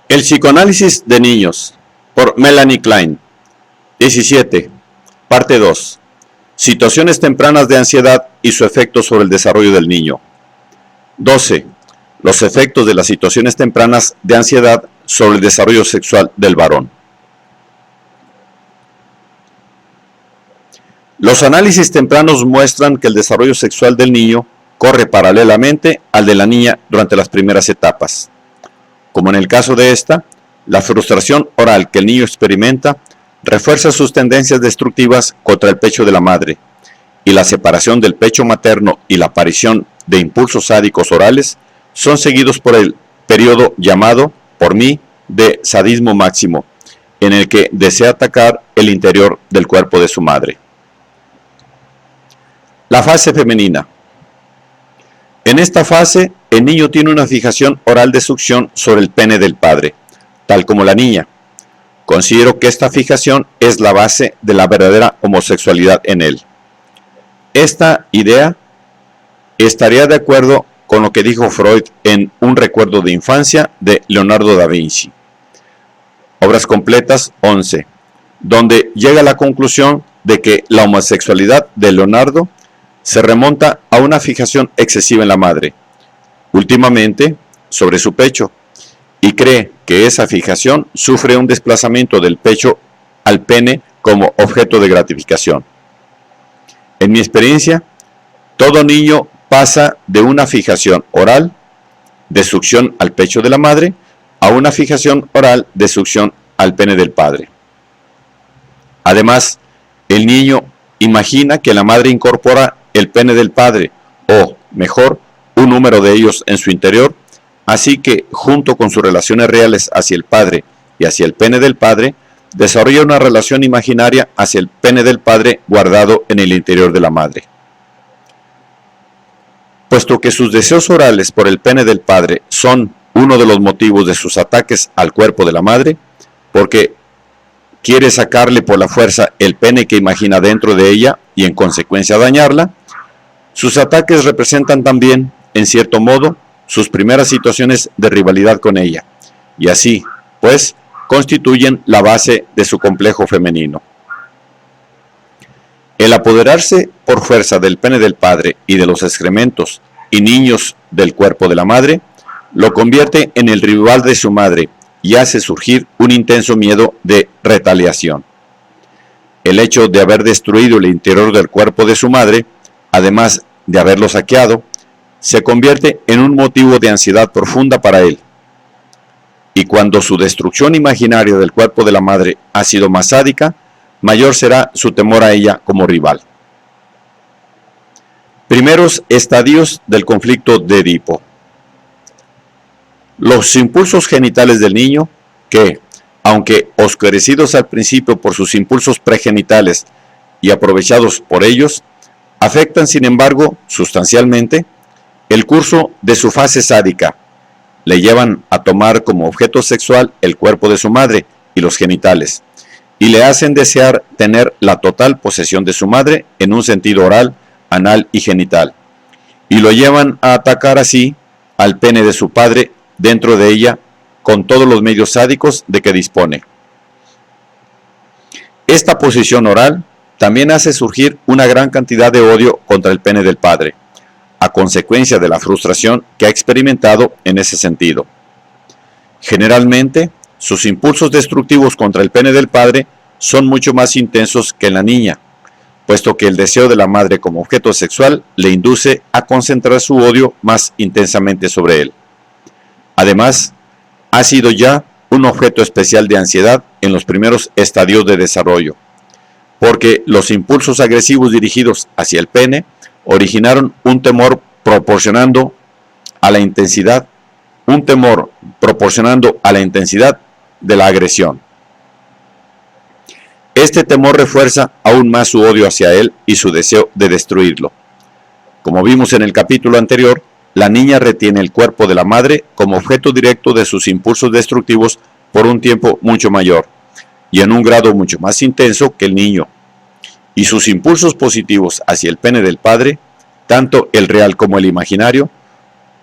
El psicoanálisis de niños, por Melanie Klein. 17. Parte 2. Situaciones tempranas de ansiedad y su efecto sobre el desarrollo del niño. 12. Los efectos de las situaciones tempranas de ansiedad sobre el desarrollo sexual del varón. Los análisis tempranos muestran que el desarrollo sexual del niño corre paralelamente al de la niña durante las primeras etapas. Como en el caso de esta, la frustración oral que el niño experimenta refuerza sus tendencias destructivas contra el pecho de la madre, y la separación del pecho materno y la aparición de impulsos sádicos orales son seguidos por el periodo llamado, por mí, de sadismo máximo, en el que desea atacar el interior del cuerpo de su madre. La fase femenina. En esta fase, el niño tiene una fijación oral de succión sobre el pene del padre, tal como la niña. Considero que esta fijación es la base de la verdadera homosexualidad en él. Esta idea estaría de acuerdo con lo que dijo Freud en Un recuerdo de infancia de Leonardo da Vinci. Obras completas 11, donde llega a la conclusión de que la homosexualidad de Leonardo se remonta a una fijación excesiva en la madre, últimamente sobre su pecho, y cree que esa fijación sufre un desplazamiento del pecho al pene como objeto de gratificación. En mi experiencia, todo niño pasa de una fijación oral de succión al pecho de la madre a una fijación oral de succión al pene del padre. Además, el niño imagina que la madre incorpora el pene del padre, o, mejor, un número de ellos en su interior, así que, junto con sus relaciones reales hacia el padre y hacia el pene del padre, desarrolla una relación imaginaria hacia el pene del padre guardado en el interior de la madre. Puesto que sus deseos orales por el pene del padre son uno de los motivos de sus ataques al cuerpo de la madre, porque quiere sacarle por la fuerza el pene que imagina dentro de ella y en consecuencia dañarla, sus ataques representan también, en cierto modo, sus primeras situaciones de rivalidad con ella, y así, pues, constituyen la base de su complejo femenino. El apoderarse por fuerza del pene del padre y de los excrementos y niños del cuerpo de la madre, lo convierte en el rival de su madre y hace surgir un intenso miedo de retaliación. El hecho de haber destruido el interior del cuerpo de su madre, además de haberlo saqueado, se convierte en un motivo de ansiedad profunda para él. Y cuando su destrucción imaginaria del cuerpo de la madre ha sido más sádica, mayor será su temor a ella como rival. Primeros estadios del conflicto de Edipo. Los impulsos genitales del niño, que, aunque oscurecidos al principio por sus impulsos pregenitales y aprovechados por ellos, afectan sin embargo sustancialmente el curso de su fase sádica, le llevan a tomar como objeto sexual el cuerpo de su madre y los genitales, y le hacen desear tener la total posesión de su madre en un sentido oral, anal y genital, y lo llevan a atacar así al pene de su padre dentro de ella con todos los medios sádicos de que dispone. Esta posición oral también hace surgir una gran cantidad de odio contra el pene del padre, a consecuencia de la frustración que ha experimentado en ese sentido. Generalmente, sus impulsos destructivos contra el pene del padre son mucho más intensos que en la niña, puesto que el deseo de la madre como objeto sexual le induce a concentrar su odio más intensamente sobre él. Además, ha sido ya un objeto especial de ansiedad en los primeros estadios de desarrollo, porque los impulsos agresivos dirigidos hacia el pene originaron un temor proporcionando a la intensidad de la agresión. Este temor refuerza aún más su odio hacia él y su deseo de destruirlo. Como vimos en el capítulo anterior, la niña retiene el cuerpo de la madre como objeto directo de sus impulsos destructivos por un tiempo mucho mayor y en un grado mucho más intenso que el niño. Y sus impulsos positivos hacia el pene del padre, tanto el real como el imaginario,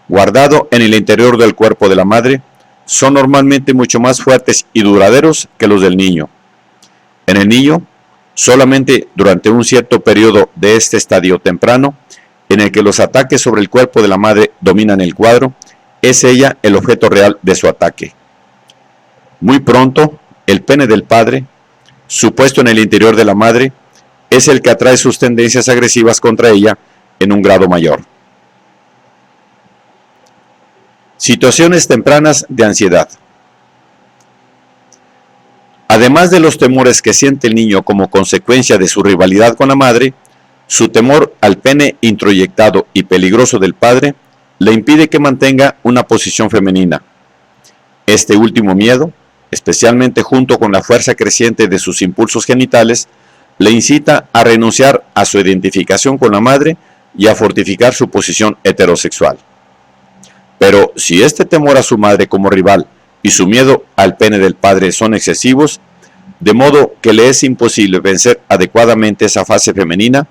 guardado en el interior del cuerpo de la madre, son normalmente mucho más fuertes y duraderos que los del niño. En el niño, solamente durante un cierto periodo de este estadio temprano, en el que los ataques sobre el cuerpo de la madre dominan el cuadro, es ella el objeto real de su ataque. Muy pronto, el pene del padre, supuesto en el interior de la madre, es el que atrae sus tendencias agresivas contra ella en un grado mayor. Situaciones tempranas de ansiedad. Además de los temores que siente el niño como consecuencia de su rivalidad con la madre, su temor al pene introyectado y peligroso del padre le impide que mantenga una posición femenina. Este último miedo, especialmente junto con la fuerza creciente de sus impulsos genitales, le incita a renunciar a su identificación con la madre y a fortificar su posición heterosexual. Pero si este temor a su madre como rival y su miedo al pene del padre son excesivos, de modo que le es imposible vencer adecuadamente esa fase femenina,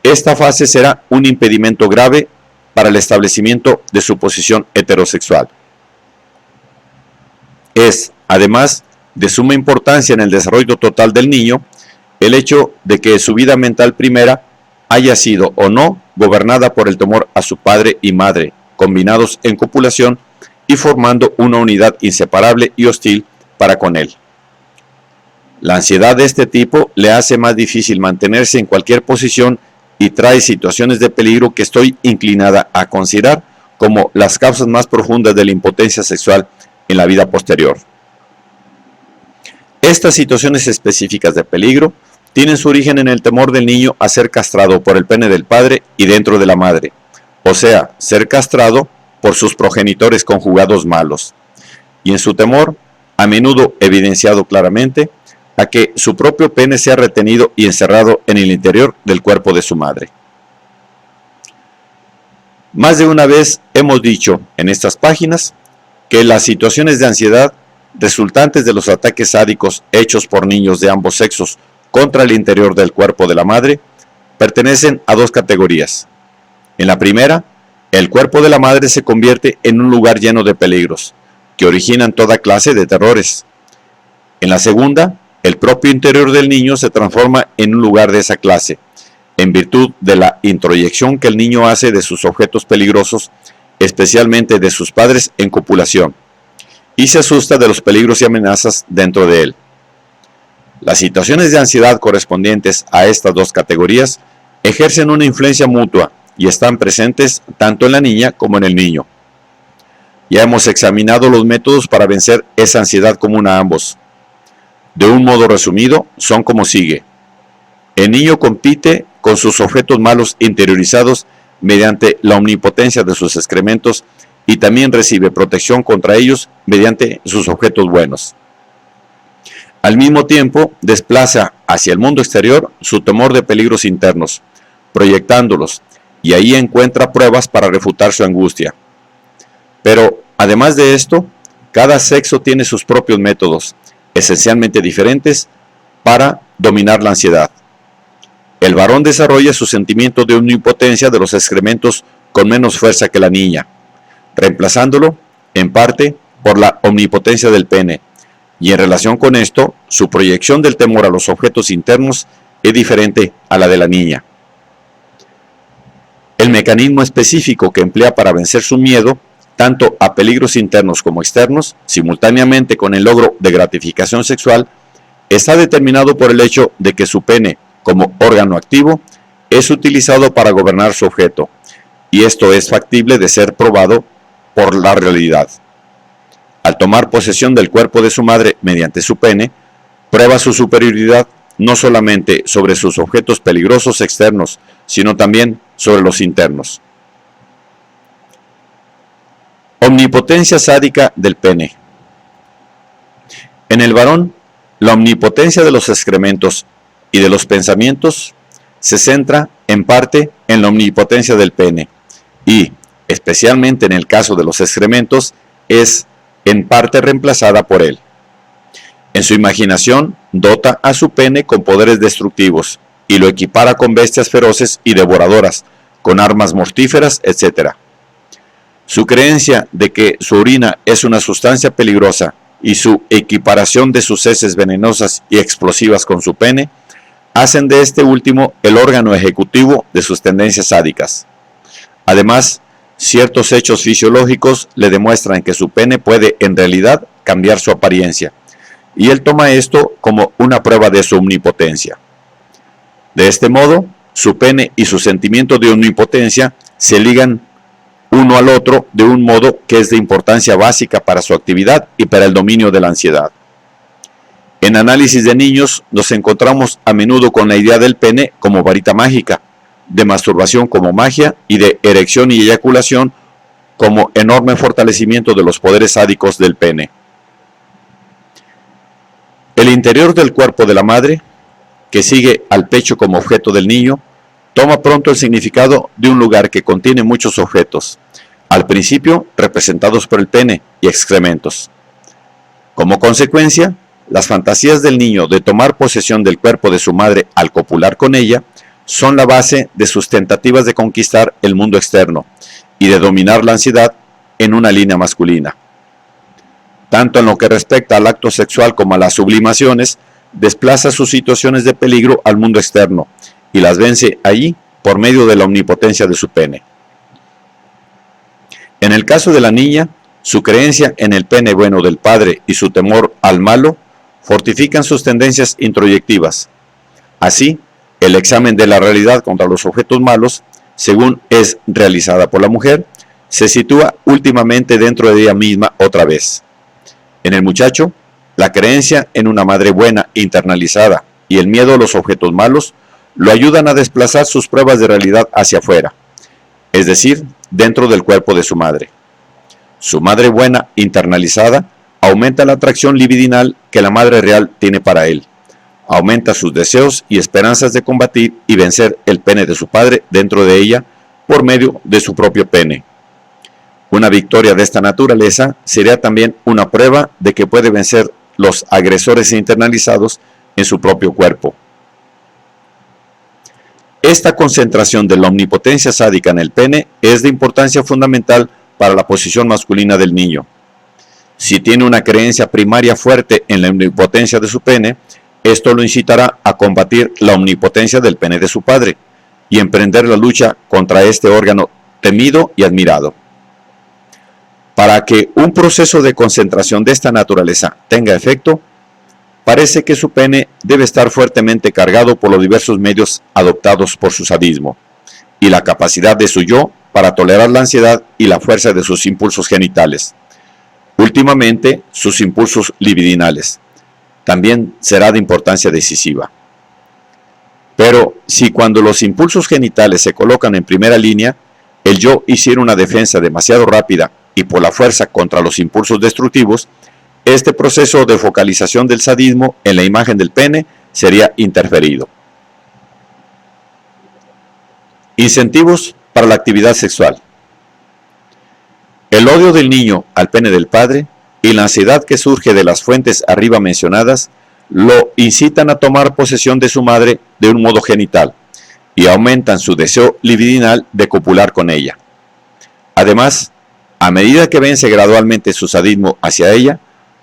esta fase será un impedimento grave para el establecimiento de su posición heterosexual. Es, además, de suma importancia en el desarrollo total del niño el hecho de que su vida mental primera haya sido o no gobernada por el temor a su padre y madre, combinados en copulación y formando una unidad inseparable y hostil para con él. La ansiedad de este tipo le hace más difícil mantenerse en cualquier posición y trae situaciones de peligro que estoy inclinada a considerar como las causas más profundas de la impotencia sexual en la vida posterior. Estas situaciones específicas de peligro tienen su origen en el temor del niño a ser castrado por el pene del padre y dentro de la madre, o sea, ser castrado por sus progenitores conjugados malos, y en su temor, a menudo evidenciado claramente, a que su propio pene sea retenido y encerrado en el interior del cuerpo de su madre. Más de una vez hemos dicho en estas páginas que las situaciones de ansiedad resultantes de los ataques sádicos hechos por niños de ambos sexos contra el interior del cuerpo de la madre pertenecen a dos categorías. En la primera, el cuerpo de la madre se convierte en un lugar lleno de peligros, que originan toda clase de terrores. En la segunda, el propio interior del niño se transforma en un lugar de esa clase, en virtud de la introyección que el niño hace de sus objetos peligrosos, especialmente de sus padres en copulación, y se asusta de los peligros y amenazas dentro de él. Las situaciones de ansiedad correspondientes a estas dos categorías ejercen una influencia mutua y están presentes tanto en la niña como en el niño. Ya hemos examinado los métodos para vencer esa ansiedad común a ambos. De un modo resumido, son como sigue. El niño compite con sus objetos malos interiorizados mediante la omnipotencia de sus excrementos y también recibe protección contra ellos mediante sus objetos buenos. Al mismo tiempo, desplaza hacia el mundo exterior su temor de peligros internos, proyectándolos, y ahí encuentra pruebas para refutar su angustia. Pero, además de esto, cada sexo tiene sus propios métodos, esencialmente diferentes, para dominar la ansiedad. El varón desarrolla su sentimiento de omnipotencia de los excrementos con menos fuerza que la niña, reemplazándolo, en parte, por la omnipotencia del pene, y en relación con esto, su proyección del temor a los objetos internos es diferente a la de la niña. El mecanismo específico que emplea para vencer su miedo, tanto a peligros internos como externos, simultáneamente con el logro de gratificación sexual, está determinado por el hecho de que su pene, como órgano activo, es utilizado para gobernar su objeto, y esto es factible de ser probado por la realidad. Al tomar posesión del cuerpo de su madre mediante su pene, prueba su superioridad no solamente sobre sus objetos peligrosos externos, sino también sobre los internos. Omnipotencia sádica del pene. En el varón, la omnipotencia de los excrementos y de los pensamientos se centra en parte en la omnipotencia del pene y, especialmente en el caso de los excrementos, es en parte reemplazada por él. En su imaginación, dota a su pene con poderes destructivos y lo equipara con bestias feroces y devoradoras, con armas mortíferas, etc. Su creencia de que su orina es una sustancia peligrosa y su equiparación de sus heces venenosas y explosivas con su pene hacen de este último el órgano ejecutivo de sus tendencias sádicas. Además, ciertos hechos fisiológicos le demuestran que su pene puede en realidad cambiar su apariencia, y él toma esto como una prueba de su omnipotencia. De este modo, su pene y su sentimiento de omnipotencia se ligan uno al otro de un modo que es de importancia básica para su actividad y para el dominio de la ansiedad. En análisis de niños nos encontramos a menudo con la idea del pene como varita mágica, de masturbación como magia y de erección y eyaculación como enorme fortalecimiento de los poderes sádicos del pene. El interior del cuerpo de la madre, que sigue al pecho como objeto del niño, toma pronto el significado de un lugar que contiene muchos objetos, al principio representados por el pene y excrementos. Como consecuencia, las fantasías del niño de tomar posesión del cuerpo de su madre al copular con ella son la base de sus tentativas de conquistar el mundo externo y de dominar la ansiedad en una línea masculina. Tanto en lo que respecta al acto sexual como a las sublimaciones, desplaza sus situaciones de peligro al mundo externo y las vence allí por medio de la omnipotencia de su pene. En el caso de la niña, su creencia en el pene bueno del padre y su temor al malo fortifican sus tendencias introyectivas. Así, el examen de la realidad contra los objetos malos, según es realizada por la mujer, se sitúa últimamente dentro de ella misma otra vez. En el muchacho, la creencia en una madre buena internalizada y el miedo a los objetos malos lo ayudan a desplazar sus pruebas de realidad hacia afuera, es decir, dentro del cuerpo de su madre. Su madre buena internalizada aumenta la atracción libidinal que la madre real tiene para él, aumenta sus deseos y esperanzas de combatir y vencer el pene de su padre dentro de ella por medio de su propio pene. Una victoria de esta naturaleza sería también una prueba de que puede vencer los agresores internalizados en su propio cuerpo. Esta concentración de la omnipotencia sádica en el pene es de importancia fundamental para la posición masculina del niño. Si tiene una creencia primaria fuerte en la omnipotencia de su pene, esto lo incitará a combatir la omnipotencia del pene de su padre y emprender la lucha contra este órgano temido y admirado. Para que un proceso de concentración de esta naturaleza tenga efecto, parece que su pene debe estar fuertemente cargado por los diversos medios adoptados por su sadismo y la capacidad de su yo para tolerar la ansiedad y la fuerza de sus impulsos genitales. Últimamente, sus impulsos libidinales. También será de importancia decisiva. Pero si cuando los impulsos genitales se colocan en primera línea, el yo hiciera una defensa demasiado rápida y por la fuerza contra los impulsos destructivos, este proceso de focalización del sadismo en la imagen del pene sería interferido. Incentivos para la actividad sexual. El odio del niño al pene del padre y la ansiedad que surge de las fuentes arriba mencionadas lo incitan a tomar posesión de su madre de un modo genital y aumentan su deseo libidinal de copular con ella. Además, a medida que vence gradualmente su sadismo hacia ella,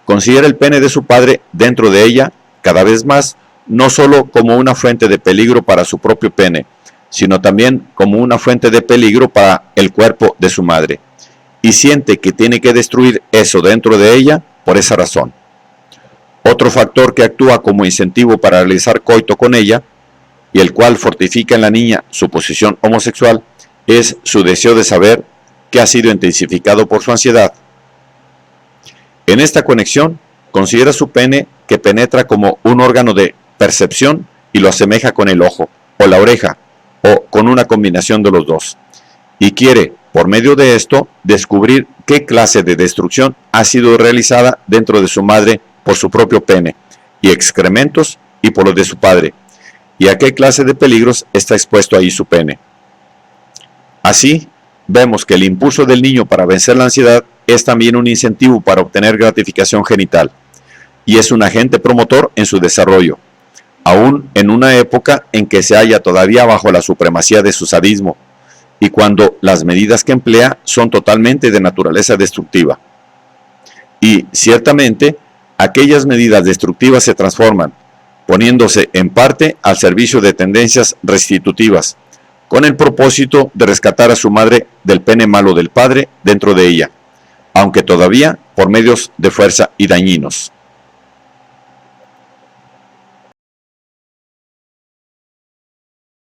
considera el pene de su padre dentro de ella cada vez más no solo como una fuente de peligro para su propio pene, sino también como una fuente de peligro para el cuerpo de su madre, y siente que tiene que destruir eso dentro de ella por esa razón. Otro factor que actúa como incentivo para realizar coito con ella, y el cual fortifica en la niña su posición homosexual, es su deseo de saber que ha sido intensificado por su ansiedad. En esta conexión, considera su pene que penetra como un órgano de percepción y lo asemeja con el ojo, o la oreja, o con una combinación de los dos. Y quiere, por medio de esto, descubrir qué clase de destrucción ha sido realizada dentro de su madre por su propio pene y excrementos y por los de su padre, y a qué clase de peligros está expuesto ahí su pene. Así, vemos que el impulso del niño para vencer la ansiedad es también un incentivo para obtener gratificación genital, y es un agente promotor en su desarrollo, aún en una época en que se halla todavía bajo la supremacía de su sadismo, y cuando las medidas que emplea son totalmente de naturaleza destructiva. Y, ciertamente, aquellas medidas destructivas se transforman, poniéndose en parte al servicio de tendencias restitutivas, con el propósito de rescatar a su madre del pene malo del padre dentro de ella, aunque todavía por medios de fuerza y dañinos.